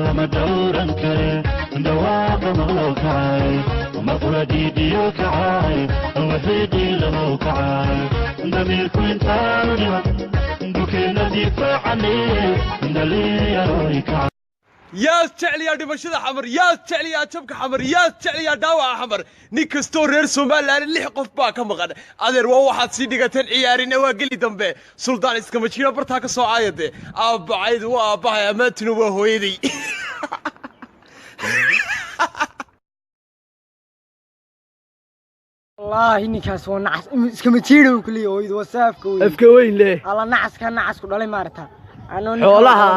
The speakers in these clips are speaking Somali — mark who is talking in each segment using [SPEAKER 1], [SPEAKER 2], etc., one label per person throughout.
[SPEAKER 1] لما دورا كري دواق ملوكاي ومفردي ديوكاي وحيدي لموكاي دمير كنت عالجا دوكينا دفاعني دلي يرويكاي
[SPEAKER 2] يا تعلي يا دمشق حمر يا تعلي يا شبك حمر يا تعلي يا داوع حمر نيك ستورير سومالان اللي قف با كمقد ادير waa waxaad si dhigateen ciyaarina waa gali dambe suldaan iska majiina barta ka soo caayade aabacayd waa aabahay amaantinu waa hooyaday
[SPEAKER 3] والله ninkaas waa nacas iska majiiro kulii hooyadu wasaafka weyn
[SPEAKER 2] afka weyn leh
[SPEAKER 3] ala nacas ka nacas ku dhalay maarta
[SPEAKER 2] xoolaha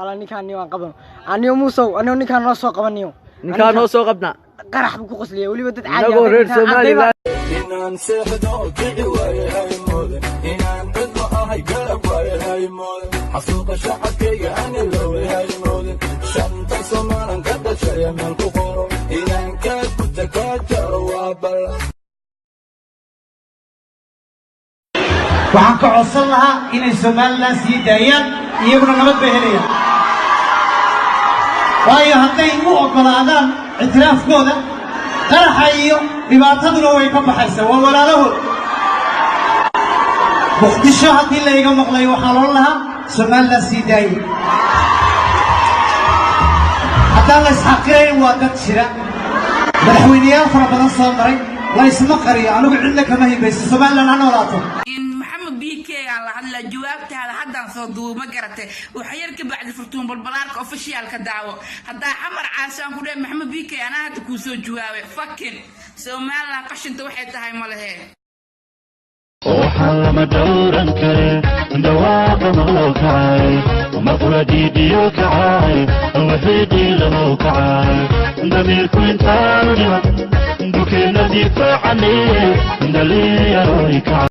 [SPEAKER 3] ala ninkaan waan qaban aniyo muusow aniyo ninkaan noo soo qabaniyo
[SPEAKER 2] ninkaan noo soo qabna
[SPEAKER 3] qarax buu ku qosliyo waliba dad caadi
[SPEAKER 2] ah reer Soomaaliland
[SPEAKER 4] inaan seexdo kicii waayay moodan inaan cid ma ahay garab waayay moodan xasuuqa shacabkayga aan iloway moodan shanta Soomaaliland ka dhashay meel ku qoro inaan ka gudda ka jaro waa bal
[SPEAKER 5] waxaan ka codsan lahaa inay Soomaaliland sii daayaan iyaguna nabad bay helayaan waayo hadday u ogolaadaan ictiraafkooda qaraxa iyo dhibaataduna way ka baxaysaa waa walaalahood muqdisho haddii la iga maqlay waxaa loo lahaa Soomaaliland sii daayay haddaan la isxaqirayn waa dad jira madaxweyneyaal fara badan soo maray la isma qariyo anigu cidna kama hibayso Soomaaliland ha noolaato
[SPEAKER 6] la jawaabta haddaan soo duuba garatay waxa yar ka bacdi furtuun balbalaarka official ka daawo hadda xamar caasaan ku dheey maxamed biike ana hadda ku soo jawaabay fucking Soomaaliland qashinta waxay tahay ma lahayn
[SPEAKER 1] waxaan lama dowran kare dhawaaq malookacay ومفردي ديوكعay وحيدي لموكعay دميركو intaan dhiman dukeena difaaعني دلي يرويكعay